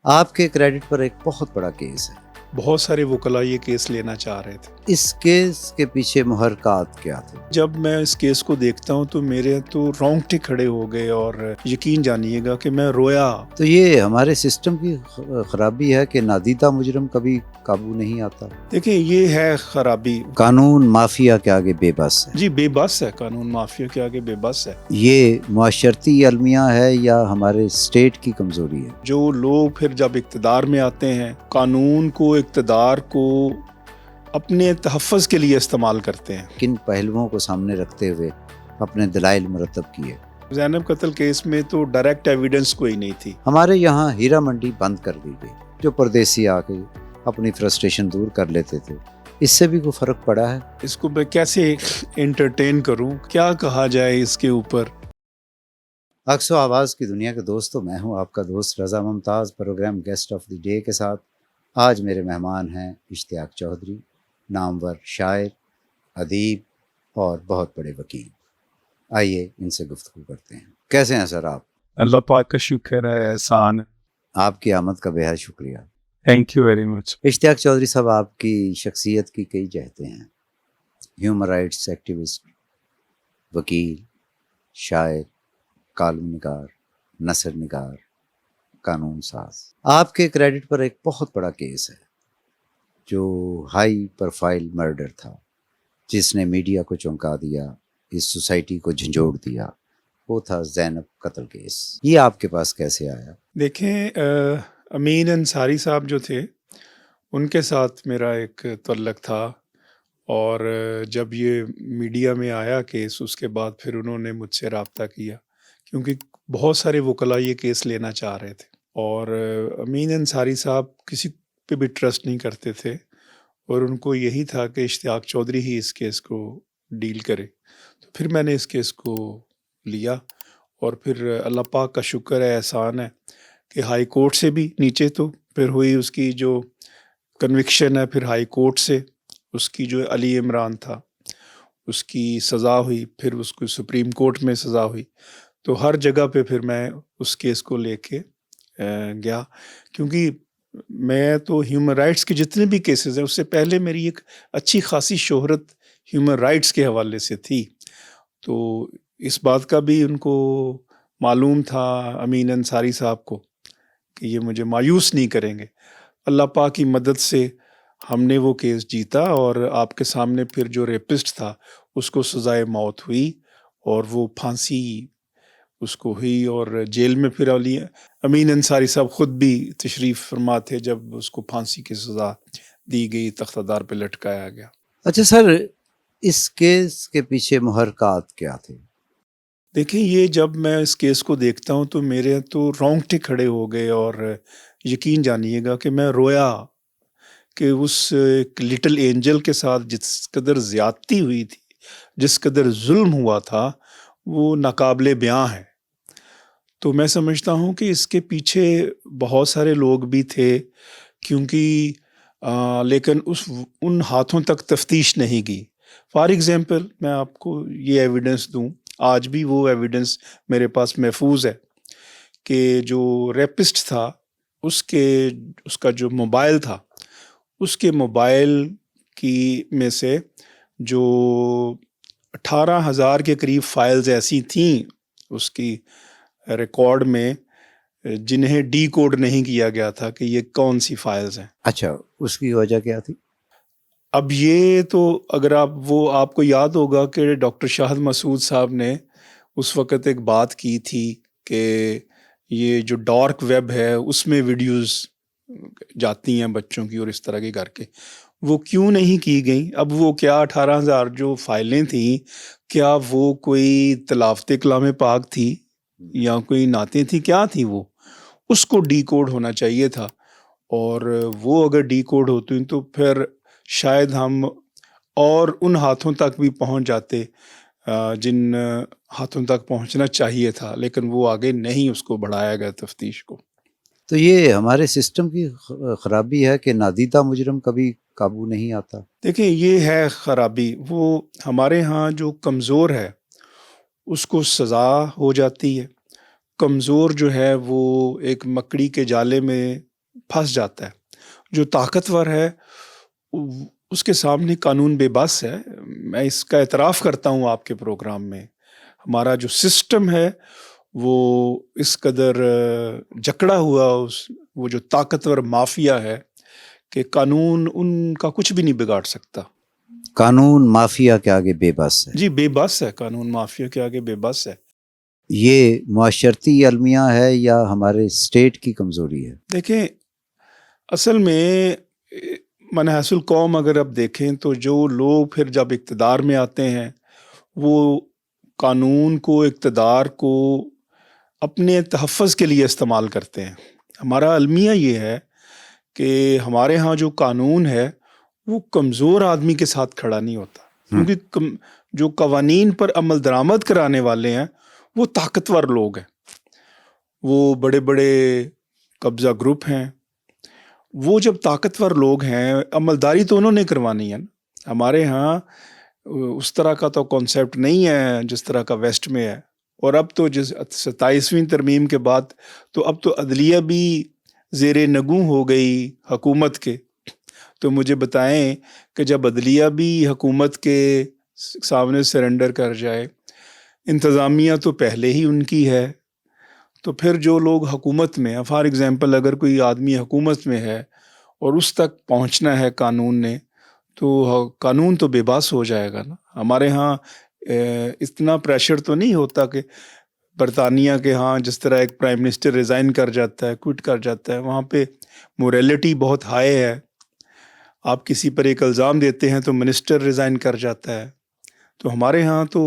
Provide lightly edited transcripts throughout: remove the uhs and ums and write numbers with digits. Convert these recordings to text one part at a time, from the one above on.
آپ کے کریڈٹ پر ایک بہت بڑا کیس ہے. بہت سارے وکلاء یہ کیس لینا چاہ رہے تھے. اس کیس کے پیچھے محرکات کیا تھے؟ جب میں اس کیس کو دیکھتا ہوں تو میرے تو رونگٹے کھڑے ہو گئے اور یقین جانیے گا کہ میں رویا. تو یہ ہمارے سسٹم کی خرابی ہے کہ نادیدہ مجرم کبھی قابو نہیں آتا. دیکھیں یہ ہے خرابی. قانون مافیا کے آگے بے بس ہے. جی بے بس ہے، قانون مافیا کے آگے بے بس ہے. یہ معاشرتی المیہ ہے یا ہمارے اسٹیٹ کی کمزوری ہے؟ جو لوگ پھر جب اقتدار میں آتے ہیں قانون کو، اقتدار کو اپنے تحفظ کے لیے استعمال کرتے ہیں. کن پہلوؤں کو سامنے رکھتے ہوئے اپنے دلائل مرتب کیے؟ زینب قتل کیس میں تو ڈائریکٹ ایویڈنس کوئی نہیں تھی. ہمارے یہاں ہیرا منڈی بند کر دی گئی. جو پردیسی آ کے اپنی فرسٹریشن دور کر لیتے تھے، اس سے بھی کوئی فرق پڑا ہے؟ اس کو میں کیسے انٹرٹین کروں، کیا کہا جائے اس کے اوپر. عکس و آواز کی دنیا کے دوستوں، میں ہوں آپ کا دوست Raza Mumtaz, programme guest of the day کے ساتھ. آج میرے مہمان ہیں اشتیاق چودھری، نامور شاعر، ادیب اور بہت بڑے وکیل. آئیے ان سے گفتگو کرتے ہیں. کیسے ہیں سر آپ؟ اللہ پاک کا شکر ہے، احسان. آپ کی آمد کا بے حد شکریہ. Thank you very much. Ishtiaq Chaudhry صاحب، آپ کی شخصیت کی کئی جہتیں ہیں. ہیومن رائٹس ایکٹیوسٹ، وکیل، شاعر، کالم نگار، نثر نگار، قانون ساز. آپ کے کریڈٹ پر ایک بہت بڑا کیس ہے جو ہائی پروفائل مرڈر تھا، جس نے میڈیا کو چونکا دیا، اس سوسائٹی کو جھنجھوڑ دیا. وہ تھا زینب قتل کیس. یہ آپ کے پاس کیسے آیا؟ دیکھیں امین انصاری صاحب جو تھے ان کے ساتھ میرا ایک تعلق تھا، اور جب یہ میڈیا میں آیا کیس اس کے بعد پھر انہوں نے مجھ سے رابطہ کیا، کیونکہ بہت سارے وکلاء یہ کیس لینا چاہ رہے تھے. اور امین انصاری صاحب کسی پہ بھی ٹرسٹ نہیں کرتے تھے، اور ان کو یہی تھا کہ اشتیاق چودھری ہی اس کیس کو ڈیل کرے. تو پھر میں نے اس کیس کو لیا، اور پھر اللہ پاک کا شکر ہے، احسان ہے کہ ہائی کورٹ سے بھی نیچے تو پھر ہوئی اس کی جو کنوکشن ہے، پھر ہائی کورٹ سے اس کی جو علی عمران تھا اس کی سزا ہوئی، پھر اس کو سپریم کورٹ میں سزا ہوئی. تو ہر جگہ پہ پھر میں اس کیس کو لے کے گیا، کیونکہ میں تو ہیومن رائٹس کے جتنے بھی کیسز ہیں اس سے پہلے میری ایک اچھی خاصی شہرت ہیومن رائٹس کے حوالے سے تھی. تو اس بات کا بھی ان کو معلوم تھا امین انصاری صاحب کو کہ یہ مجھے مایوس نہیں کریں گے. اللہ پاک کی مدد سے ہم نے وہ کیس جیتا، اور آپ کے سامنے پھر جو ریپسٹ تھا اس کو سزائے موت ہوئی، اور وہ پھانسی اس کو ہوئی. اور جیل میں پھر امین انصاری صاحب خود بھی تشریف فرما تھے جب اس کو پھانسی کی سزا دی گئی، تختہ دار پہ لٹکایا گیا. اچھا سر، اس کیس کے پیچھے محرکات کیا تھے؟ دیکھیں یہ جب میں اس کیس کو دیکھتا ہوں تو میرے تو رونگٹے کھڑے ہو گئے، اور یقین جانیے گا کہ میں رویا کہ اس ایک لٹل اینجل کے ساتھ جس قدر زیادتی ہوئی تھی، جس قدر ظلم ہوا تھا، وہ ناقابل بیاں ہے. تو میں سمجھتا ہوں کہ اس کے پیچھے بہت سارے لوگ بھی تھے، کیونکہ لیکن ان ہاتھوں تک تفتیش نہیں گئی. فار ایگزامپل میں آپ کو یہ ایویڈنس دوں، آج بھی وہ ایویڈنس میرے پاس محفوظ ہے کہ جو ریپسٹ تھا اس کا جو موبائل تھا، اس کے موبائل کی میں سے جو 18,000 کے قریب فائلز ایسی تھیں اس کی ریکارڈ میں، جنہیں ڈی کوڈ نہیں کیا گیا تھا کہ یہ کون سی فائلز ہیں. اچھا، اس کی وجہ کیا تھی؟ اب یہ تو اگر آپ کو یاد ہوگا کہ ڈاکٹر شاہد مسعود صاحب نے اس وقت ایک بات کی تھی کہ یہ جو ڈارک ویب ہے اس میں ویڈیوز جاتی ہیں بچوں کی اور اس طرح کے کر کے، وہ کیوں نہیں کی گئیں؟ اب وہ کیا 18,000 جو فائلیں تھیں، کیا وہ کوئی تلاوت کلام پاک تھی یا کوئی نعتیں تھیں؟ کیا تھی وہ؟ اس کو ڈی کوڈ ہونا چاہیے تھا، اور وہ اگر ڈی کوڈ ہوتی تو پھر شاید ہم اور ان ہاتھوں تک بھی پہنچ جاتے جن ہاتھوں تک پہنچنا چاہیے تھا، لیکن وہ آگے نہیں اس کو بڑھایا گیا تفتیش کو. تو یہ ہمارے سسٹم کی خرابی ہے کہ نادیدہ مجرم کبھی قابو نہیں آتا. دیکھیں یہ ہے خرابی، وہ ہمارے ہاں جو کمزور ہے اس کو سزا ہو جاتی ہے. کمزور جو ہے وہ ایک مکڑی کے جالے میں پھنس جاتا ہے. جو طاقتور ہے اس کے سامنے قانون بے بس ہے. میں اس کا اعتراف کرتا ہوں آپ کے پروگرام میں. ہمارا جو سسٹم ہے وہ اس قدر جکڑا ہوا وہ جو طاقتور مافیا ہے کہ قانون ان کا کچھ بھی نہیں بگاڑ سکتا. قانون مافیا کے آگے بے بس ہے. جی بے بس ہے، قانون مافیا کے آگے بے بس ہے. یہ معاشرتی المیہ ہے یا ہمارے اسٹیٹ کی کمزوری ہے؟ دیکھیں اصل میں منحص القوم اگر آپ دیکھیں تو جو لوگ پھر جب اقتدار میں آتے ہیں وہ قانون کو، اقتدار کو اپنے تحفظ کے لیے استعمال کرتے ہیں. ہمارا المیہ یہ ہے کہ ہمارے ہاں جو قانون ہے وہ کمزور آدمی کے ساتھ کھڑا نہیں ہوتا، کیونکہ جو قوانین پر عمل درآمد کرانے والے ہیں وہ طاقتور لوگ ہیں، وہ بڑے بڑے قبضہ گروپ ہیں. وہ جب طاقتور لوگ ہیں عملداری تو انہوں نے کروانی ہے. ہمارے ہاں اس طرح کا تو کانسیپٹ نہیں ہے جس طرح کا ویسٹ میں ہے. اور اب تو 27ویں ترمیم کے بعد تو اب تو عدلیہ بھی زیر نگوں ہو گئی حکومت کے. تو مجھے بتائیں کہ جب عدلیہ بھی حکومت کے سامنے سرنڈر کر جائے، انتظامیہ تو پہلے ہی ان کی ہے، تو پھر جو لوگ حکومت میں ہیں، فار ایگزامپل اگر کوئی آدمی حکومت میں ہے اور اس تک پہنچنا ہے قانون نے، تو قانون تو بے بس ہو جائے گا نا. ہمارے ہاں اتنا پریشر تو نہیں ہوتا کہ برطانیہ کے ہاں جس طرح ایک پرائم منسٹر ریزائن کر جاتا ہے، کوئٹ کر جاتا ہے، وہاں پہ موریلٹی بہت ہائی ہے. آپ کسی پر ایک الزام دیتے ہیں تو منسٹر ریزائن کر جاتا ہے. تو ہمارے ہاں تو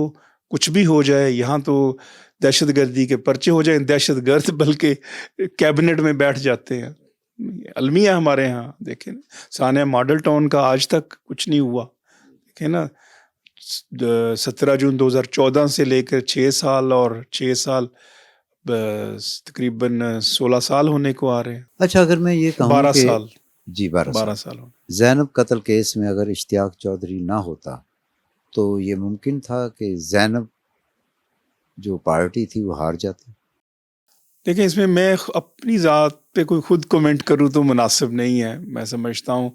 کچھ بھی ہو جائے، یہاں تو دہشت گردی کے پرچے ہو جائیں، دہشت گرد بلکہ کیبنٹ میں بیٹھ جاتے ہیں. المیہ ہمارے ہاں دیکھیں سانحہ ماڈل ٹاؤن کا آج تک کچھ نہیں ہوا. دیکھیں نا 17 جون 2014 سے لے کر 6 سال اور 6 سال تقریباً 16 سال ہونے کو آ رہے ہیں. اچھا، اگر میں یہ کہوں 12 کہ سال جی 12 سال ہونے. زینب قتل کیس میں اگر اشتیاق چودھری نہ ہوتا تو یہ ممکن تھا کہ زینب جو پارٹی تھی وہ ہار جاتی؟ دیکھیں اس میں اپنی ذات پہ کوئی خود کومنٹ کروں تو مناسب نہیں ہے، میں سمجھتا ہوں.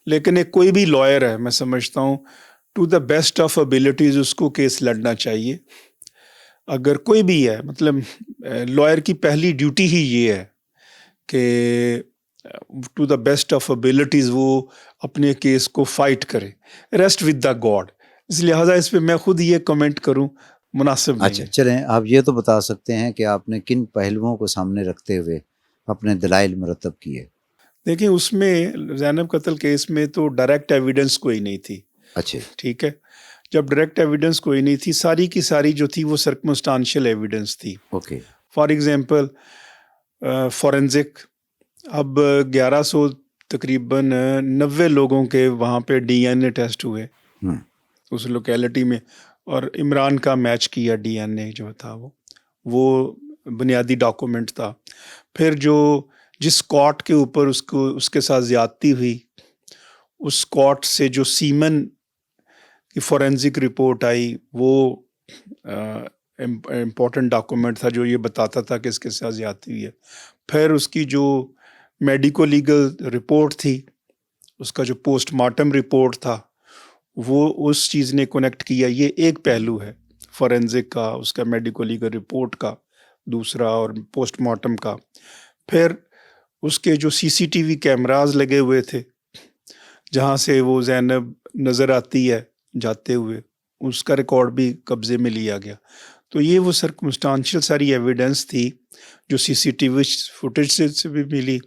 لیکن ایک کوئی بھی لائر ہے، میں سمجھتا ہوں to the best of abilities اس کو کیس لڑنا چاہیے. اگر کوئی بھی ہے، مطلب لائر کی پہلی ڈیوٹی ہی یہ ہے کہ to the best of abilities وہ اپنے کیس کو فائٹ کرے، ریسٹ ود دا گاڈ. اس لہٰذا اس پہ میں خود یہ کمنٹ کروں مناسب نہیں اچھا ہے. چلیں، آپ یہ تو بتا سکتے ہیں کہ آپ نے کن پہلوؤں کو سامنے رکھتے ہوئے اپنے دلائل مرتب کیے؟ دیکھیں اس میں زینب قتل کیس میں تو ڈائریکٹ ایویڈنس کوئی نہیں تھی. اچھا، ٹھیک ہے، جب ڈائریکٹ ایویڈنس کوئی نہیں تھی، ساری کی ساری جو تھی وہ سرکمسٹانشیل ایویڈنس تھی. اوکے. فار ایگزامپل فورینزک، اب 1100 تقریباً 90 لوگوں کے وہاں پہ ڈی این اے ٹیسٹ ہوئے اس لوکیلٹی میں، اور عمران کا میچ کیا ڈی این اے جو تھا وہ بنیادی ڈاکومنٹ تھا. پھر جس کاٹ کے اوپر اس کے ساتھ زیادتی ہوئی، اس کاٹ سے جو سیمن کی فورینزک رپورٹ آئی وہ امپورٹنٹ ڈاکومنٹ تھا جو یہ بتاتا تھا کہ اس کے ساتھ زیادتی ہوئی ہے. پھر اس کی جو میڈیکو لیگل رپورٹ تھی، اس کا جو پوسٹ مارٹم رپورٹ تھا، وہ اس چیز نے کنیکٹ کیا. یہ ایک پہلو ہے فورینزک کا، اس کا میڈیکو لیگل رپورٹ کا دوسرا، اور پوسٹ مارٹم کا. پھر اس کے جو سی سی ٹی وی کیمراز لگے ہوئے تھے جہاں سے وہ زینب نظر آتی ہے جاتے ہوئے، اس کا ریکارڈ بھی قبضے میں لیا گیا. تو یہ وہ سرکمسٹانشیل ساری ایویڈنس تھی جو سی سی ٹی وی فوٹیج سے بھی ملی،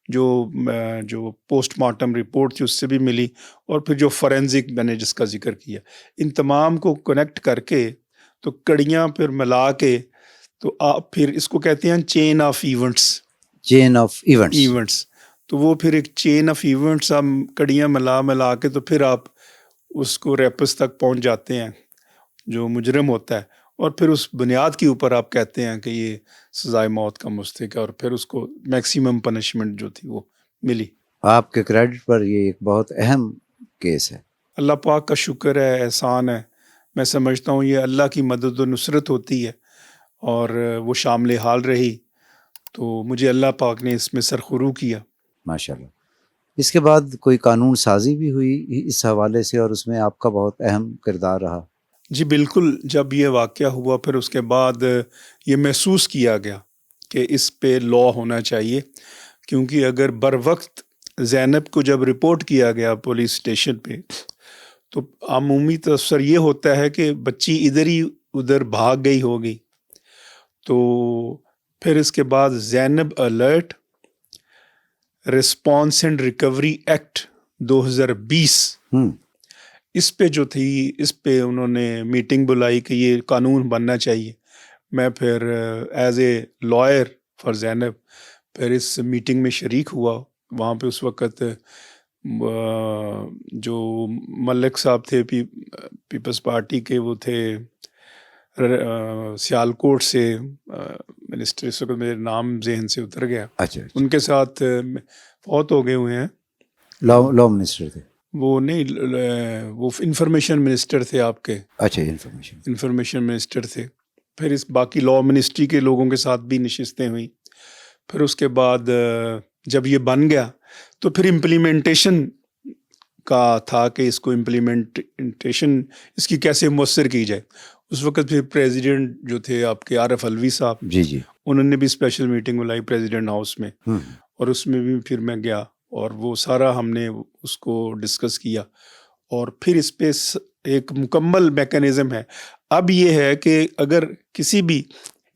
جو پوسٹ مارٹم رپورٹ تھی اس سے بھی ملی، اور پھر جو فورینزک میں نے جس کا ذکر کیا. ان تمام کو کنیکٹ کر کے تو کڑیاں پھر ملا کے تو آپ پھر اس کو کہتے ہیں chain of events. Chain of events. تو وہ پھر ایک چین آف ایونٹس آپ کڑیاں ملا کے تو پھر آپ اس کو ریپس تک پہنچ جاتے ہیں جو مجرم ہوتا ہے، اور پھر اس بنیاد کے اوپر آپ کہتے ہیں کہ یہ سزائے موت کا مستحق ہے، اور پھر اس کو میکسیمم پنشمنٹ جو تھی وہ ملی. آپ کے کریڈٹ پر یہ ایک بہت اہم کیس ہے. اللہ پاک کا شکر ہے، احسان ہے. میں سمجھتا ہوں یہ اللہ کی مدد و نصرت ہوتی ہے، اور وہ شامل حال رہی تو مجھے اللہ پاک نے اس میں سرخرو کیا. ماشاء اللہ. اس کے بعد کوئی قانون سازی بھی ہوئی اس حوالے سے اور اس میں آپ کا بہت اہم کردار رہا؟ جی بالکل. جب یہ واقعہ ہوا پھر اس کے بعد یہ محسوس کیا گیا کہ اس پہ لا ہونا چاہیے، کیونکہ اگر بر وقت زینب کو جب رپورٹ کیا گیا پولیس اسٹیشن پہ تو عمومی تصور یہ ہوتا ہے کہ بچی ادھر ہی ادھر بھاگ گئی ہوگی. تو پھر اس کے بعد Zainab alert response and recovery act 2020 اس پہ جو تھی، اس پہ انہوں نے میٹنگ بلائی کہ یہ قانون بننا چاہیے. میں پھر ایز اے لائر فار زینب پھر اس میٹنگ میں شریک ہوا. وہاں پہ اس وقت جو ملک صاحب تھے پیپلز پارٹی کے، وہ تھے سیالکوٹ سے منسٹر، اس وقت میرے نام ذہن سے اتر گیا. اچھا. ان کے ساتھ فوت ہو گئے ہوئے ہیں. لا منسٹر تھے وہ نہیں، وہ انفارمیشن منسٹر تھے آپ کے. اچھا. انفارمیشن منسٹر تھے. پھر اس باقی لا منسٹری کے لوگوں کے ساتھ بھی نشستیں ہوئیں. پھر اس کے بعد جب یہ بن گیا تو پھر امپلیمنٹیشن کا تھا کہ اس کو امپلیمنٹیشن اس کی کیسے مؤثر کی جائے. اس وقت پھر پریزیڈنٹ جو تھے آپ کے عارف الوی صاحب، جی انہوں نے بھی اسپیشل میٹنگ بلائی پریزیڈنٹ ہاؤس میں، اور اس میں بھی پھر میں گیا اور وہ سارا ہم نے اس کو ڈسکس کیا. اور پھر اس پہ ایک مکمل میکانزم ہے. اب یہ ہے کہ اگر کسی بھی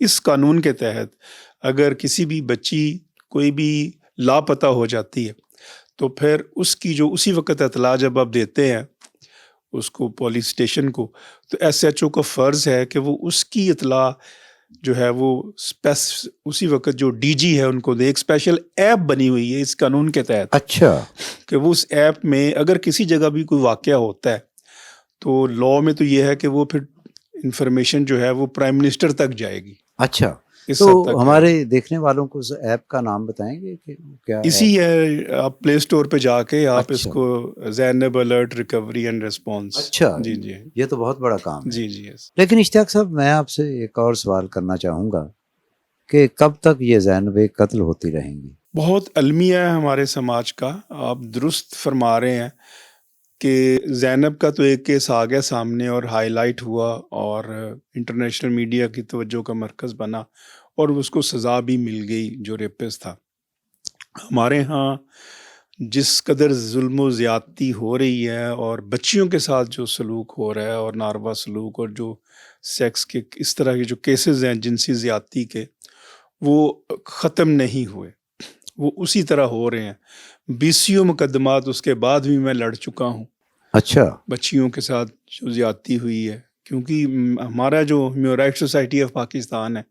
اس قانون کے تحت اگر کسی بھی بچی کوئی بھی لاپتہ ہو جاتی ہے تو پھر اس کی جو اسی وقت اطلاع جب آپ دیتے ہیں اس کو پولیس اسٹیشن کو، تو ایس ایچ او کا فرض ہے کہ وہ اس کی اطلاع جو ہے وہ اسی وقت جو ڈی جی ہے ان کو دے. ایک اسپیشل ایپ بنی ہوئی ہے اس قانون کے تحت. اچھا. کہ وہ اس ایپ میں اگر کسی جگہ بھی کوئی واقعہ ہوتا ہے تو لا میں تو یہ ہے کہ وہ پھر انفارمیشن جو ہے وہ پرائم منسٹر تک جائے گی. اچھا. اس تو حد تک ہمارے دیکھنے والوں کو اس ایپ کا نام بتائیں گے کہ کیا اسی ہے. آپ پلے اسٹور پہ جا کے آپ اس اچھا. کو زینب الرٹ ریکوری اینڈ ریسپانس. اچھا. جی جی یہ تو بہت بڑا کام ہے. جی جی یس. لیکن اشتیاق صاحب، میں آپ سے ایک اور سوال کرنا چاہوں گا کہ کب تک یہ زینب قتل ہوتی رہیں گی؟ بہت المیہ ہے ہمارے سماج کا. آپ درست فرما رہے ہیں کہ زینب کا تو ایک کیس آ گیا سامنے اور ہائی لائٹ ہوا اور انٹرنیشنل میڈیا کی توجہ کا مرکز بنا اور اس کو سزا بھی مل گئی جو ریپس تھا. ہمارے ہاں جس قدر ظلم و زیادتی ہو رہی ہے اور بچیوں کے ساتھ جو سلوک ہو رہا ہے اور ناروا سلوک اور جو سیکس کے اس طرح کے جو کیسز ہیں جنسی زیادتی کے، وہ ختم نہیں ہوئے، وہ اسی طرح ہو رہے ہیں. 20 مقدمات اس کے بعد بھی میں لڑ چکا ہوں. اچھا. بچیوں کے ساتھ جو زیادتی ہوئی ہے، کیونکہ ہمارا جو human rights society of Pakistan ہے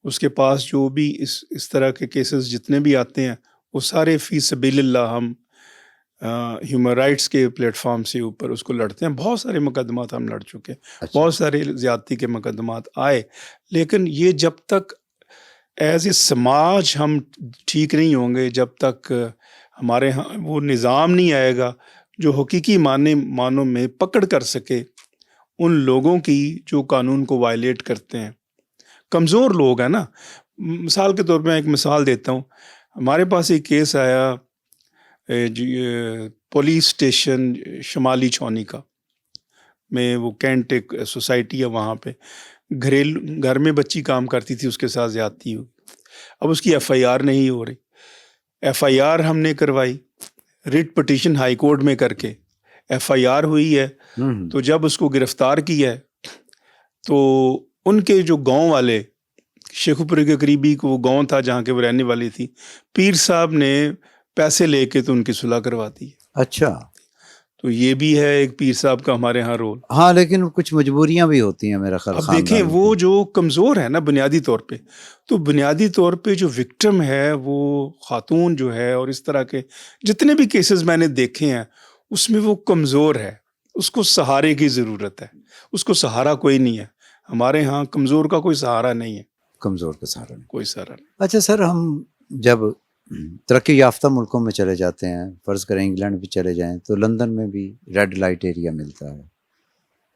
اس کے پاس جو بھی اس طرح کے کیسز جتنے بھی آتے ہیں وہ سارے فی سبیل اللہ ہم ہیومن رائٹس کے پلیٹ فارم سے اوپر اس کو لڑتے ہیں. بہت سارے مقدمات ہم لڑ چکے، بہت سارے زیادتی کے مقدمات آئے، لیکن یہ جب تک ایز اے سماج ہم ٹھیک نہیں ہوں گے، جب تک ہمارے ہاں وہ نظام نہیں آئے گا جو حقیقی معنوں میں پکڑ کر سکے ان لوگوں کی جو قانون کو وائلیٹ کرتے ہیں. کمزور لوگ ہیں نا. مثال کے طور پہ میں ایک مثال دیتا ہوں. ہمارے پاس ایک کیس آیا پولیس اسٹیشن شمالی چھونی کا میں، وہ کینٹ ایک سوسائٹی ہے وہاں پہ، گھر میں بچی کام کرتی تھی، اس کے ساتھ زیادتی ہوئی. اب اس کی ایف آئی آر نہیں ہو رہی. ایف آئی آر ہم نے کروائی ریٹ پٹیشن ہائی کورٹ میں کر کے، ایف آئی آر ہوئی ہے. تو جب اس کو گرفتار کیا ہے تو ان کے جو گاؤں والے، شیخو پورے کے قریبی کو وہ گاؤں تھا جہاں کے وہ رہنے والی تھی، پیر صاحب نے پیسے لے کے تو ان کی صلح کروا دی. اچھا. تو یہ بھی ہے ایک پیر صاحب کا ہمارے ہاں رول. ہاں، لیکن کچھ مجبوریاں بھی ہوتی ہیں میرا خیال. اب دیکھیں وہ جو کمزور ہے نا بنیادی طور پہ، تو بنیادی طور پہ جو وکٹم ہے وہ خاتون جو ہے، اور اس طرح کے جتنے بھی کیسز میں نے دیکھے ہیں اس میں وہ کمزور ہے، اس کو سہارے کی ضرورت ہے. اس کو سہارا کوئی نہیں ہے. ہمارے ہاں کمزور کا کوئی سہارا نہیں ہے. کمزور کا سہارا نہیں، کوئی سہارا نہیں. اچھا سر، ہم جب ترقی یافتہ ملکوں میں چلے جاتے ہیں، فرض کریں انگلینڈ بھی چلے جائیں تو لندن میں بھی ریڈ لائٹ ایریا ملتا ہے.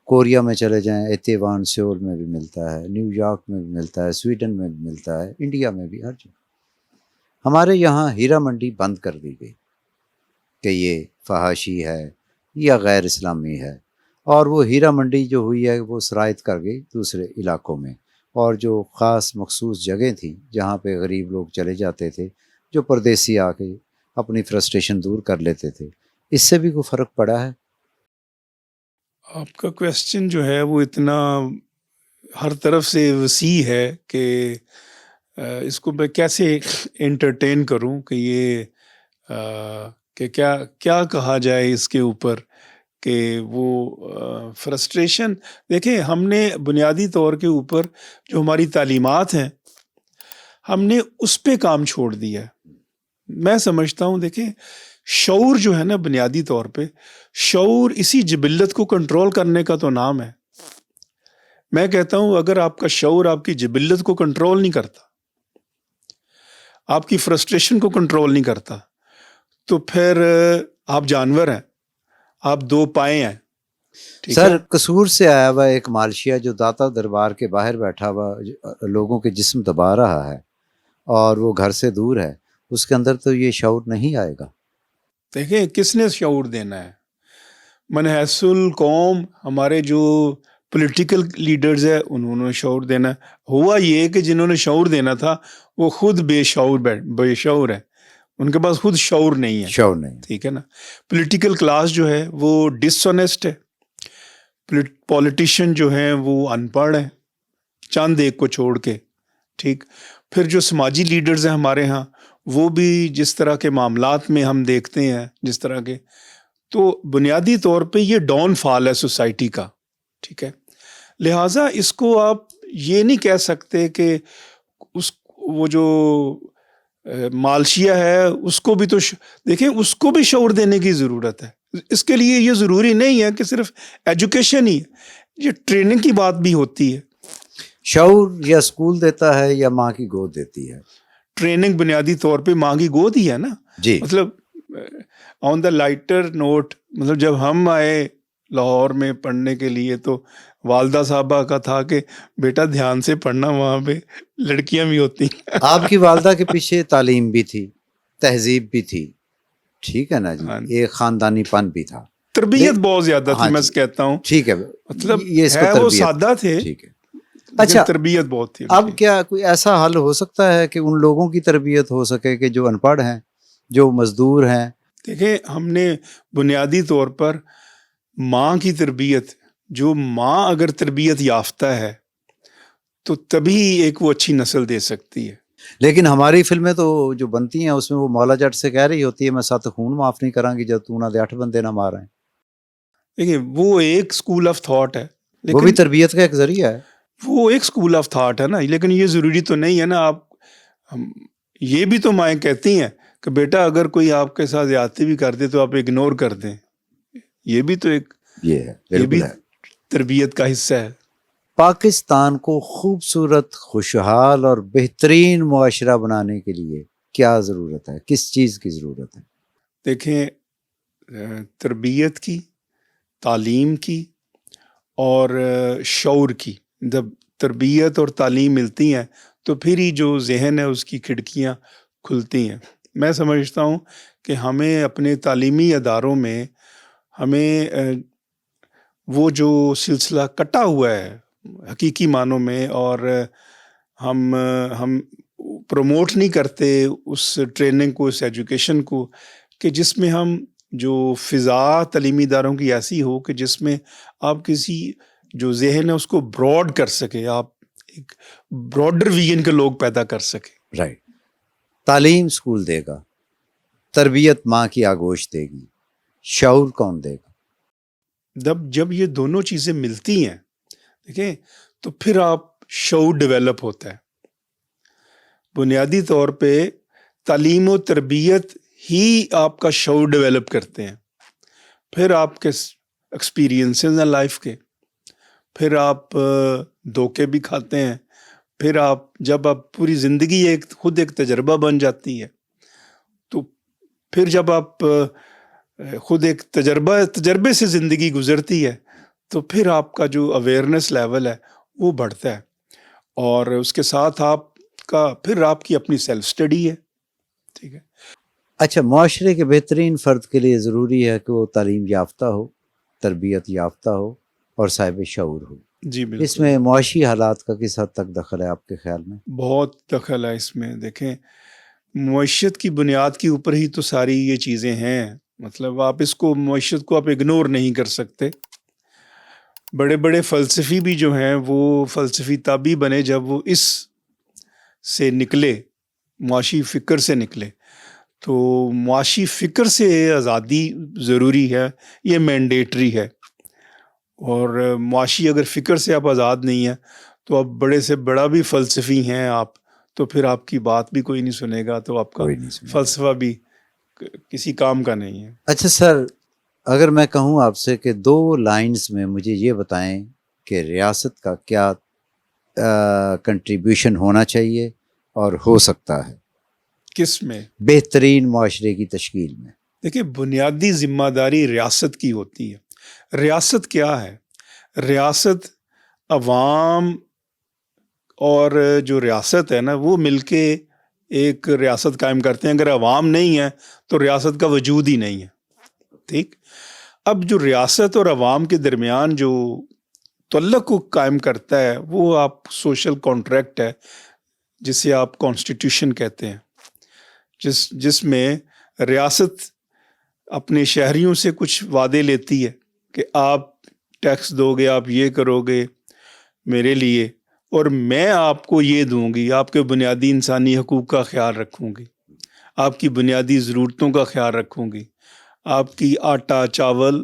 کوریا میں چلے جائیں ایتیوان سیول میں بھی ملتا ہے، نیو یارک میں بھی ملتا ہے، سویڈن میں بھی ملتا ہے، انڈیا میں بھی، ہر جگہ. ہمارے یہاں ہیرا منڈی بند کر دی گئی کہ یہ فحاشی ہے یا غیر اسلامی ہے، اور وہ ہیرا منڈی جو ہوئی ہے وہ سرایت کر گئی دوسرے علاقوں میں، اور جو خاص مخصوص جگہیں تھیں جہاں پہ غریب لوگ چلے جاتے تھے، جو پردیسی آ کے اپنی فرسٹریشن دور کر لیتے تھے، اس سے بھی کوئی فرق پڑا ہے؟ آپ کا کویسچن جو ہے وہ اتنا ہر طرف سے وسیع ہے کہ اس کو میں کیسے انٹرٹین کروں کہ یہ کہ کیا کہا جائے اس کے اوپر کہ وہ فرسٹریشن. دیکھیں، ہم نے بنیادی طور کے اوپر جو ہماری تعلیمات ہیں ہم نے اس پہ کام چھوڑ دیا ہے. میں سمجھتا ہوں، دیکھیں، شعور جو ہے نا، بنیادی طور پہ شعور اسی جبلت کو کنٹرول کرنے کا تو نام ہے. میں کہتا ہوں اگر آپ کا شعور آپ کی جبلت کو کنٹرول نہیں کرتا، آپ کی فرسٹریشن کو کنٹرول نہیں کرتا، تو پھر آپ جانور ہیں، آپ دو پائے ہیں. سر، قصور سے آیا ہوا ایک مالشیا جو داتا دربار کے باہر بیٹھا ہوا لوگوں کے جسم دبا رہا ہے اور وہ گھر سے دور ہے، اس کے اندر تو یہ شعور نہیں آئے گا. دیکھیں، کس نے شعور دینا ہے؟ من حیث القوم ہمارے جو پولیٹیکل لیڈرز ہیں انہوں نے شعور دینا ہے. ہوا یہ کہ جنہوں نے شعور دینا تھا وہ خود بے شعور ہے، ان کے پاس خود شعور نہیں ہے. شعور نہیں. ٹھیک ہے نا. پولیٹیکل کلاس جو ہے وہ ڈس آنیسٹ ہے، پولیٹیشین جو ہیں وہ ان پڑھ ہیں، چاند ایک کو چھوڑ کے. ٹھیک. پھر جو سماجی لیڈرز ہیں ہمارے ہاں، وہ بھی جس طرح کے معاملات میں ہم دیکھتے ہیں جس طرح کے، تو بنیادی طور پہ یہ ڈاؤن فال ہے سوسائٹی کا. ٹھیک ہے. لہٰذا اس کو آپ یہ نہیں کہہ سکتے کہ وہ جو مالشیا ہے اس کو بھی تو دیکھیں، اس کو بھی شعور دینے کی ضرورت ہے. اس کے لیے یہ ضروری نہیں ہے کہ صرف ایجوکیشن ہی ہے، یہ ٹریننگ کی بات بھی ہوتی ہے. شعور یا اسکول دیتا ہے یا ماں کی گود دیتی ہے؟ ٹریننگ بنیادی طور پہ ماں کی گود ہی ہے نا. جی. مطلب آن دا لائٹر نوٹ، مطلب جب ہم آئے لاہور میں پڑھنے کے لیے تو والدہ صاحبہ کا تھا کہ بیٹا دھیان سے پڑھنا، وہاں پہ لڑکیاں بھی ہوتی ہیں. آپ کی والدہ کے پیچھے تعلیم بھی تھی، تہذیب بھی تھی، ٹھیک ہے نا جی، ایک خاندانی پن بھی تھا، تربیت بہت زیادہ تھی. میں کہتا ہوں ٹھیک ہے، مطلب یہ اس کو ہے وہ تربیت. سادہ تھے. ٹھیک ہے. اچھا، تربیت بہت تھی. اب کیا کوئی ایسا حل ہو سکتا ہے کہ ان لوگوں کی تربیت ہو سکے کہ جو ان پڑھ ہیں، جو مزدور ہیں؟ دیکھیں، ہم نے بنیادی طور پر ماں کی تربیت، جو ماں اگر تربیت یافتہ ہے تو تبھی ایک وہ اچھی نسل دے سکتی ہے. لیکن ہماری فلمیں تو جو بنتی ہیں اس میں وہ مولا جٹ سے کہہ رہی ہوتی ہے میں 7 خون معاف نہیں کراں گی جب تو نہ دے 8 بندے نہ ماریں. دیکھیں، وہ ایک اسکول آف تھاٹ ہے، وہ بھی تربیت کا ایک ذریعہ ہے. وہ ایک اسکول آف تھاٹ ہے نا. لیکن یہ ضروری تو نہیں ہے نا. آپ یہ بھی تو مائیں کہتی ہیں کہ بیٹا اگر کوئی آپ کے ساتھ زیادتی بھی کر دے تو آپ اگنور کر دیں. یہ بھی تو ایک یہ بھی تربیت کا حصہ ہے. پاکستان کو خوبصورت، خوشحال اور بہترین معاشرہ بنانے کے لیے کیا ضرورت ہے؟ کس چیز کی ضرورت ہے؟ دیکھیں، تربیت کی، تعلیم کی اور شعور کی. جب تربیت اور تعلیم ملتی ہیں تو پھر ہی جو ذہن ہے اس کی کھڑکیاں کھلتی ہیں. میں سمجھتا ہوں کہ ہمیں اپنے تعلیمی اداروں میں ہمیں وہ جو سلسلہ کٹا ہوا ہے حقیقی معنوں میں، اور ہم پروموٹ نہیں کرتے اس ٹریننگ کو، اس ایجوکیشن کو، کہ جس میں ہم جو فضا تعلیمی اداروں کی ایسی ہو کہ جس میں آپ کسی جو ذہن ہے اس کو براڈ کر سکے، آپ ایک براڈر ویژن کے لوگ پیدا کر سکے. رائٹ. تعلیم اسکول دے گا، تربیت ماں کی آگوش دے گی، شعور کون دے گا؟ جب یہ دونوں چیزیں ملتی ہیں، دیکھیں، تو پھر آپ شعور ڈیولپ ہوتا ہے. بنیادی طور پہ تعلیم و تربیت ہی آپ کا شعور ڈیولپ کرتے ہیں. پھر آپ کے ایکسپیرینسز ہیں لائف کے، پھر آپ دھوکے بھی کھاتے ہیں، پھر جب آپ پوری زندگی خود ایک تجربہ بن جاتی ہے، تو پھر جب آپ خود ایک تجربے سے زندگی گزرتی ہے تو پھر آپ کا جو اویئرنیس لیول ہے وہ بڑھتا ہے. اور اس کے ساتھ پھر آپ کی اپنی سیلف اسٹڈی ہے. ٹھیک ہے. اچھا، معاشرے کے بہترین فرد کے لیے ضروری ہے کہ وہ تعلیم یافتہ ہو، تربیت یافتہ ہو اور صاحب شعور ہو. جی بالکل. اس میں معاشی حالات کا کس حد تک دخل ہے آپ کے خیال میں؟ بہت دخل ہے اس میں. دیکھیں، معیشت کی بنیاد کے اوپر ہی تو ساری یہ چیزیں ہیں. مطلب آپ اس کو، معیشت کو آپ اگنور نہیں کر سکتے. بڑے بڑے فلسفی بھی جو ہیں وہ فلسفی تبھی بنے جب وہ اس سے نکلے، معاشی فکر سے نکلے. تو معاشی فکر سے آزادی ضروری ہے، یہ مینڈیٹری ہے. اور معاشی اگر فکر سے آپ آزاد نہیں ہیں تو آپ بڑے سے بڑا بھی فلسفی ہیں آپ، تو پھر آپ کی بات بھی کوئی نہیں سنے گا، تو آپ کا کوئی نہیں سنے گا. فلسفہ بھی کسی کام کا نہیں ہے. اچھا سر، اگر میں کہوں آپ سے کہ 2 لائنز میں مجھے یہ بتائیں کہ ریاست کا کیا کنٹریبیوشن ہونا چاہیے اور ہو سکتا ہے کس میں؟ بہترین معاشرے کی تشکیل میں. دیکھیں، بنیادی ذمہ داری ریاست کی ہوتی ہے. ریاست کیا ہے؟ ریاست عوام اور جو ریاست ہے نا وہ مل کے ایک ریاست قائم کرتے ہیں. اگر عوام نہیں ہے تو ریاست کا وجود ہی نہیں ہے. ٹھیک. اب جو ریاست اور عوام کے درمیان جو تعلق کو قائم کرتا ہے وہ آپ سوشل کانٹریکٹ ہے، جسے آپ کانسٹیٹیوشن کہتے ہیں، جس میں ریاست اپنے شہریوں سے کچھ وعدے لیتی ہے کہ آپ ٹیکس دو گے، آپ یہ کرو گے میرے لیے، اور میں آپ کو یہ دوں گی، آپ کے بنیادی انسانی حقوق کا خیال رکھوں گی، آپ کی بنیادی ضرورتوں کا خیال رکھوں گی، آپ کی آٹا، چاول،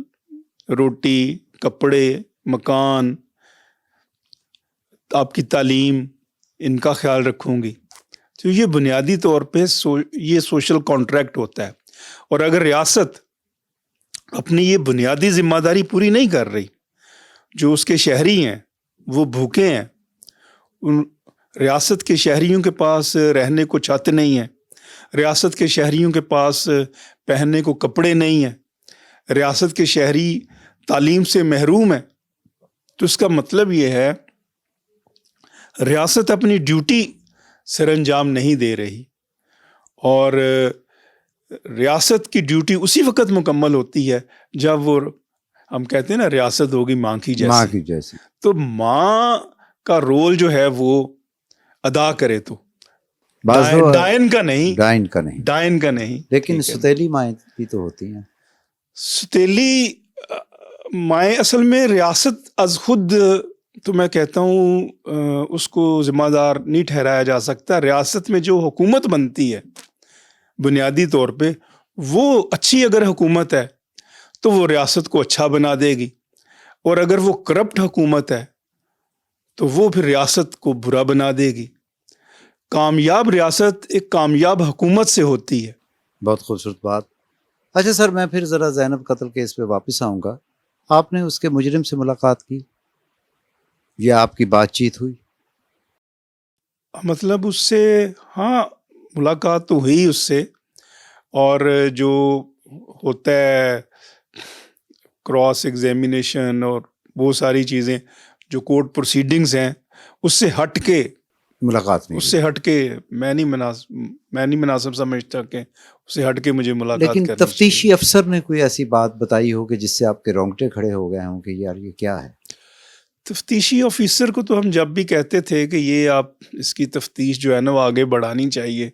روٹی، کپڑے، مکان، آپ کی تعلیم، ان کا خیال رکھوں گی. تو یہ بنیادی طور پہ یہ سوشل کانٹریکٹ ہوتا ہے. اور اگر ریاست اپنی یہ بنیادی ذمہ داری پوری نہیں کر رہی، جو اس کے شہری ہیں وہ بھوکے ہیں، ریاست کے شہریوں کے پاس رہنے کو چھت نہیں ہے، ریاست کے شہریوں کے پاس پہننے کو کپڑے نہیں ہیں، ریاست کے شہری تعلیم سے محروم ہیں، تو اس کا مطلب یہ ہے ریاست اپنی ڈیوٹی سر انجام نہیں دے رہی. اور ریاست کی ڈیوٹی اسی وقت مکمل ہوتی ہے جب وہ، ہم کہتے ہیں نا ریاست ہوگی ماں کی جیسی. ماں کی جیسی. تو ماں کا رول جو ہے وہ ادا کرے، تو ڈائن کا نہیں، ڈائن کا نہیں. لیکن ستیلی مائیں بھی تو ہوتی ہیں. ستیلی مائیں اصل میں ریاست از خود، تو میں کہتا ہوں اس کو ذمہ دار نہیں ٹھہرایا جا سکتا. ریاست میں جو حکومت بنتی ہے بنیادی طور پہ، وہ اچھی اگر حکومت ہے تو وہ ریاست کو اچھا بنا دے گی، اور اگر وہ کرپٹ حکومت ہے تو وہ پھر ریاست کو برا بنا دے گی. کامیاب ریاست ایک کامیاب حکومت سے ہوتی ہے. بہت خوبصورت بات. اچھا سر، میں پھر ذرا زینب قتل کیس پہ واپس آؤں گا. آپ نے اس کے مجرم سے ملاقات کی یا آپ کی بات چیت ہوئی؟ مطلب اس سے، ہاں ملاقات تو ہوئی اس سے، اور جو ہوتا ہے کراس ایگزامینیشن اور وہ ساری چیزیں جو کورٹ پروسیڈنگز ہیں، اس سے ہٹ کے ملاقات نہیں، اس سے ہٹ کے میں نہیں مناسب سمجھتا کہ اس سے ہٹ کے مجھے ملاقات لیکن کرنی تفتیشی چاہیے. افسر نے کوئی ایسی بات بتائی ہو کہ جس سے آپ کے رونگٹے کھڑے ہو گئے ہوں کہ یار یہ کیا ہے؟ تفتیشی آفیسر کو تو ہم جب بھی کہتے تھے کہ یہ آپ اس کی تفتیش جو ہے نا وہ آگے بڑھانی چاہیے،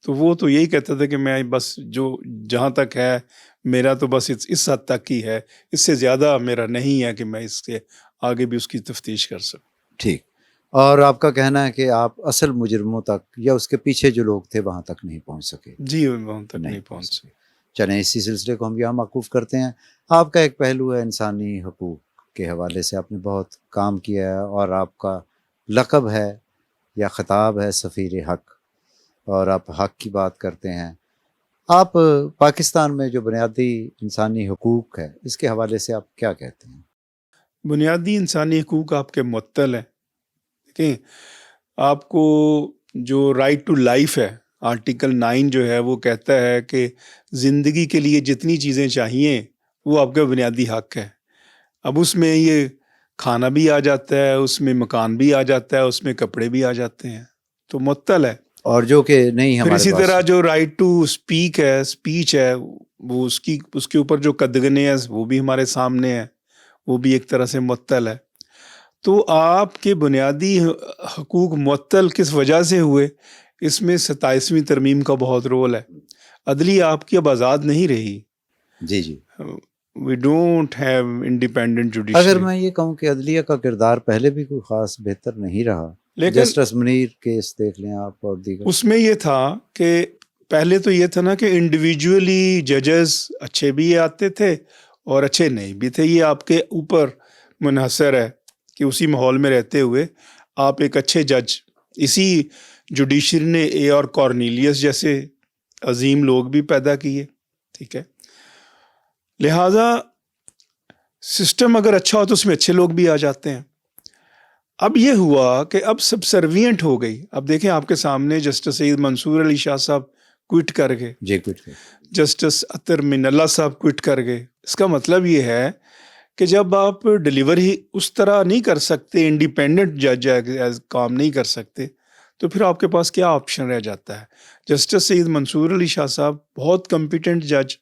تو وہ تو یہی کہتا تھا کہ میں بس جو جہاں تک ہے میرا تو بس اس حد تک ہی ہے، اس سے زیادہ میرا نہیں ہے کہ میں اس کے آگے بھی اس کی تفتیش کر سکوں. ٹھیک. اور آپ کا کہنا ہے کہ آپ اصل مجرموں تک یا اس کے پیچھے جو لوگ تھے وہاں تک نہیں پہنچ سکے؟ جی وہاں تک نہیں پہنچ سکے. چلیں اسی سلسلے کو ہم یہاں موقوف کرتے ہیں. آپ کا ایک پہلو ہے انسانی حقوق کے حوالے سے، آپ نے بہت کام کیا ہے، اور آپ کا لقب ہے یا خطاب ہے سفیر حق، اور آپ حق کی بات کرتے ہیں. آپ پاکستان میں جو بنیادی انسانی حقوق ہے اس کے حوالے سے آپ کیا کہتے ہیں؟ بنیادی انسانی حقوق آپ کے معطل ہیں. دیکھیں، آپ کو جو رائٹ ٹو لائف ہے، آرٹیکل 9 جو ہے وہ کہتا ہے کہ زندگی کے لیے جتنی چیزیں چاہیے وہ آپ کا بنیادی حق ہے. اب اس میں یہ کھانا بھی آ جاتا ہے، اس میں مکان بھی آ جاتا ہے، اس میں کپڑے بھی آ جاتے ہیں، تو معطل ہے. اور جو کہ نہیں پھر ہمارے اسی پاس. طرح جو رائٹ ٹو اسپیک ہے، اسپیچ ہے، وہ اس کے اوپر جو قدغنیں ہیں وہ بھی ہمارے سامنے ہے، وہ بھی ایک طرح سے معطل ہے. تو آپ کے بنیادی حقوق معطل کس وجہ سے ہوئے؟ اس میں 27ویں ترمیم کا بہت رول ہے. عدلیہ آپ کی اب آزاد نہیں رہی. جی جی. وی ڈونٹ ہیو انڈیپینڈنٹ اگر جوڈیشری. میں یہ کہوں کہ عدلیہ کا کردار پہلے بھی کوئی خاص بہتر نہیں رہا، لیکن جسٹس منیر کیس دیکھ لیں آپ اور دیگر. اس میں یہ تھا کہ پہلے تو یہ تھا نا کہ انڈیویجولی ججز اچھے بھی آتے تھے اور اچھے نہیں بھی تھے. یہ آپ کے اوپر منحصر ہے کہ اسی ماحول میں رہتے ہوئے آپ ایک اچھے جج، اسی جوڈیشری نے اے اور کارنیلیس جیسے عظیم لوگ بھی پیدا کیے. ٹھیک ہے، لہٰذا سسٹم اگر اچھا ہو تو اس میں اچھے لوگ بھی آ جاتے ہیں. اب یہ ہوا کہ اب سب سروینٹ ہو گئی. اب دیکھیں آپ کے سامنے جسٹس سید منصور علی شاہ صاحب کوئٹ کر گئے، جی کچھ. جسٹس اطہر من اللہ صاحب کوئٹ کر گئے. اس کا مطلب یہ ہے کہ جب آپ ڈلیور ہی اس طرح نہیں کر سکتے، انڈیپینڈنٹ جج کام نہیں کر سکتے، تو پھر آپ کے پاس کیا آپشن رہ جاتا ہے؟ جسٹس سید منصور علی شاہ صاحب بہت کمپیٹنٹ جج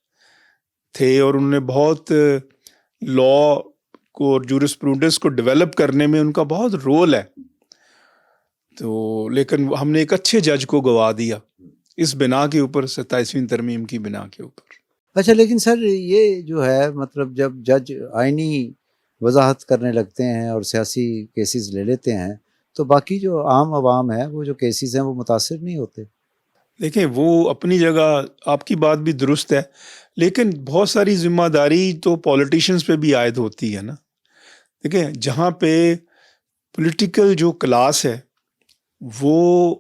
تھے اور انہوں نے بہت لا کو اور جورسپروڈنس کو ڈیولپ کرنے میں ان کا بہت رول ہے. تو لیکن ہم نے ایک اچھے جج کو گوا دیا اس بنا کے اوپر، 27ویں ترمیم کی بنا کے اوپر. اچھا، لیکن سر یہ جو ہے مطلب جب جج آئینی وضاحت کرنے لگتے ہیں اور سیاسی کیسز لے لیتے ہیں تو باقی جو عام عوام ہے وہ جو کیسز ہیں وہ متاثر نہیں ہوتے. دیکھیں وہ اپنی جگہ آپ کی بات بھی درست ہے، لیکن بہت ساری ذمہ داری تو پولیٹیشنز پہ بھی عائد ہوتی ہے نا. دیکھیں جہاں پہ پولیٹیکل جو کلاس ہے وہ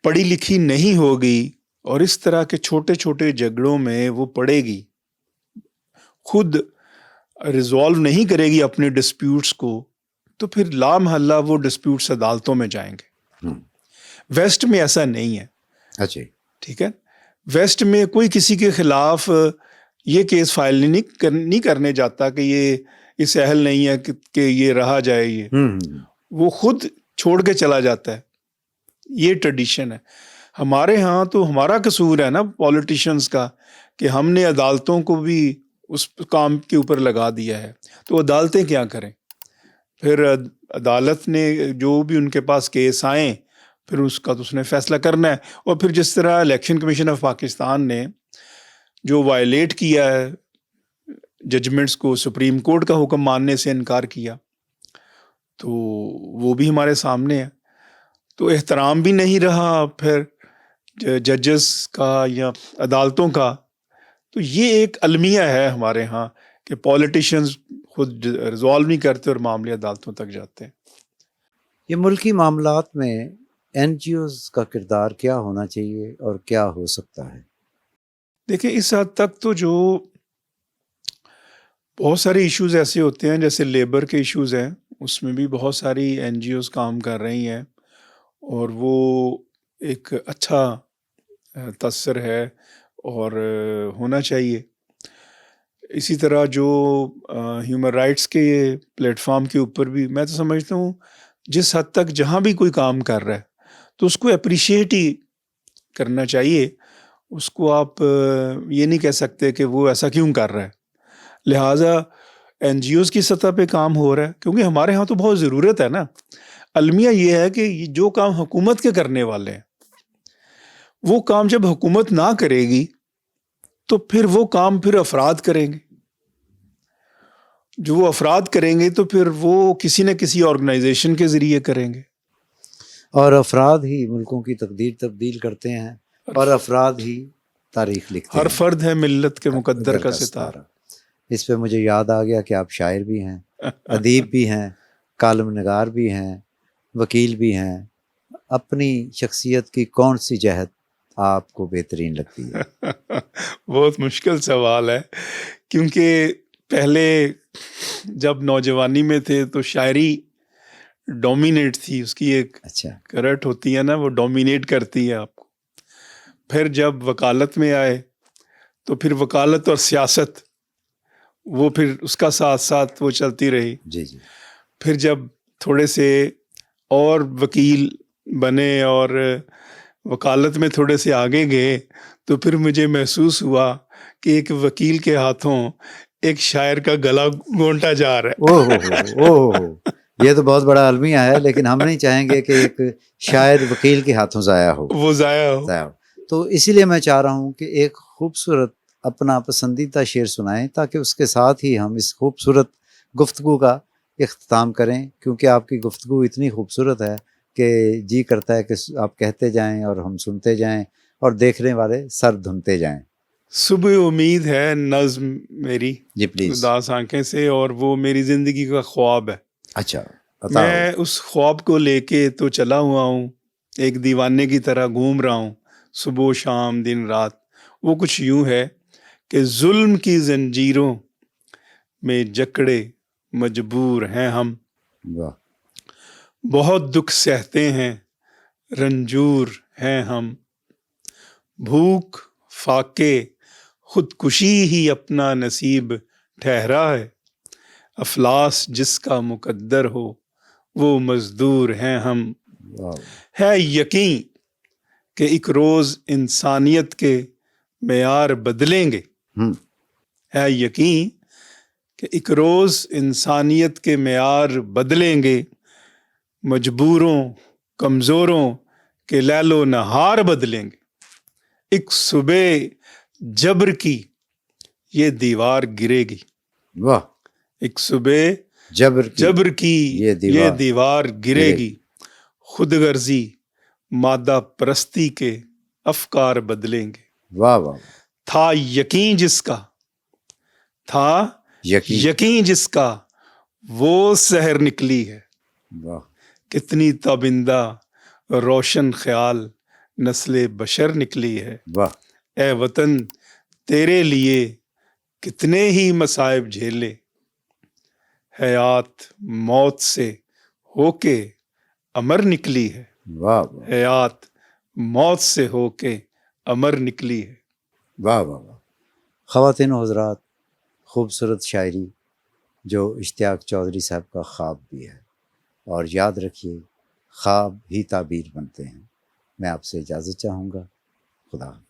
پڑھی لکھی نہیں ہوگی اور اس طرح کے چھوٹے چھوٹے جھگڑوں میں وہ پڑے گی، خود ریزالو نہیں کرے گی اپنے ڈسپیوٹس کو، تو پھر لا محلہ وہ ڈسپیوٹس عدالتوں میں جائیں گے. ویسٹ میں ایسا نہیں ہے. اچھا. ٹھیک ہے، ویسٹ میں کوئی کسی کے خلاف یہ کیس فائل نہیں کرنے جاتا کہ یہ اس اہل نہیں ہے کہ یہ رہا جائے. یہ وہ خود چھوڑ کے چلا جاتا ہے. یہ ٹریڈیشن ہے. ہمارے ہاں تو ہمارا قصور ہے نا پولیٹیشنز کا کہ ہم نے عدالتوں کو بھی اس کام کے اوپر لگا دیا ہے. تو عدالتیں کیا کریں؟ پھر عدالت نے جو بھی ان کے پاس کیس آئیں پھر اس کا تو اس نے فیصلہ کرنا ہے. اور پھر جس طرح الیکشن کمیشن آف پاکستان نے جو وائلیٹ کیا ہے ججمنٹس کو، سپریم کورٹ کا حکم ماننے سے انکار کیا، تو وہ بھی ہمارے سامنے ہے. تو احترام بھی نہیں رہا پھر ججز کا یا عدالتوں کا. تو یہ ایک المیہ ہے ہمارے ہاں کہ پولیٹیشنز خود ریزالو نہیں کرتے اور معاملے عدالتوں تک جاتے ہیں. یہ ملکی معاملات میں این جی اوز کا کردار کیا ہونا چاہیے اور کیا ہو سکتا ہے؟ دیکھیں اس حد تک تو جو بہت سارے ایشوز ایسے ہوتے ہیں جیسے لیبر کے ایشوز ہیں، اس میں بھی بہت ساری این جی اوز کام کر رہی ہیں اور وہ ایک اچھا تاثر ہے اور ہونا چاہیے. اسی طرح جو ہیومن رائٹس کے پلیٹ فارم کے اوپر بھی میں تو سمجھتا ہوں جس حد تک جہاں بھی کوئی کام کر رہا ہے تو اس کو اپریشیٹ ہی کرنا چاہیے. اس کو آپ یہ نہیں کہہ سکتے کہ وہ ایسا کیوں کر رہا ہے. لہٰذا این جی اوز کی سطح پہ کام ہو رہا ہے کیونکہ ہمارے ہاں تو بہت ضرورت ہے نا. المیہ یہ ہے کہ جو کام حکومت کے کرنے والے ہیں وہ کام جب حکومت نہ کرے گی تو پھر وہ کام پھر افراد کریں گے. جو وہ افراد کریں گے تو پھر وہ کسی نہ کسی آرگنائزیشن کے ذریعے کریں گے. اور افراد ہی ملکوں کی تقدیر تبدیل کرتے ہیں اور افراد ہی تاریخ لکھتے ہیں. ہر فرد ہے ملت کے مقدر کا ستارہ. اس پہ مجھے یاد آ گیا کہ آپ شاعر بھی ہیں، ادیب بھی ہیں، کالم نگار بھی ہیں، وکیل بھی ہیں. اپنی شخصیت کی کون سی جہت آپ کو بہترین لگتی ہے؟ بہت مشکل سوال ہے کیونکہ پہلے جب نوجوانی میں تھے تو شاعری ڈومینیٹ تھی، اس کی ایک اچھا. کرٹ ہوتی ہے نا، وہ ڈومینیٹ کرتی ہے آپ کو. پھر جب وکالت میں آئے تو پھر وکالت اور سیاست وہ پھر اس کا ساتھ ساتھ وہ چلتی رہی. جی جی. پھر جب تھوڑے سے اور وکیل بنے اور وکالت میں تھوڑے سے آگے گئے تو پھر مجھے محسوس ہوا کہ ایک وکیل کے ہاتھوں ایک شاعر کا گلا گھونٹا جا رہا اوہ یہ تو بہت بڑا المیہ ہے، لیکن ہم نہیں چاہیں گے کہ ایک شاعر وکیل کے ہاتھوں ضائع ہو. وہ ضائع ہو. تو اسی لیے میں چاہ رہا ہوں کہ ایک خوبصورت اپنا پسندیدہ شعر سنائیں تاکہ اس کے ساتھ ہی ہم اس خوبصورت گفتگو کا اختتام کریں، کیونکہ آپ کی گفتگو اتنی خوبصورت ہے کہ جی کرتا ہے کہ آپ کہتے جائیں اور ہم سنتے جائیں اور دیکھنے والے سر دھنتے جائیں. صبح امید ہے نظم میری جی پلیز. اداس آنکھیں سے، اور وہ میری زندگی کا خواب ہے. اچھا میں اس خواب کو لے کے تو چلا ہوا ہوں، ایک دیوانے کی طرح گھوم رہا ہوں صبح و شام دن رات. وہ کچھ یوں ہے کہ ظلم کی زنجیروں میں جکڑے مجبور ہیں ہم، واہ بہت دکھ سہتے ہیں رنجور ہیں ہم، بھوک فاقے خودکشی ہی اپنا نصیب ٹھہرا ہے، افلاس جس کا مقدر ہو وہ مزدور ہیں ہم. واہ ہے یقین کہ ایک روز انسانیت کے معیار بدلیں گے، ہے یقین کہ ایک روز انسانیت کے معیار بدلیں گے، مجبوروں کمزوروں کے لیل و نہار بدلیں گے. ایک صبح جبر کی یہ دیوار گرے گی، واہ ایک صبح جبر کی یہ دیوار گرے گی، خود غرضی مادہ پرستی کے افکار بدلیں گے. واہ واہ تھا یقین جس کا، تھا یقین جس کا وہ سحر نکلی ہے، واہ کتنی تابندہ روشن خیال نسل بشر نکلی ہے. واہ اے وطن تیرے لیے کتنے ہی مصائب جھیلے، حیات موت سے ہو کے امر نکلی ہے، واہ حیات موت سے ہو کے امر نکلی ہے. واہ واہ واہ. خواتین و حضرات، خوبصورت شاعری جو اشتیاق چودھری صاحب کا خواب بھی ہے، اور یاد رکھیے خواب ہی تعبیر بنتے ہیں. میں آپ سے اجازت چاہوں گا. خدا حافظ.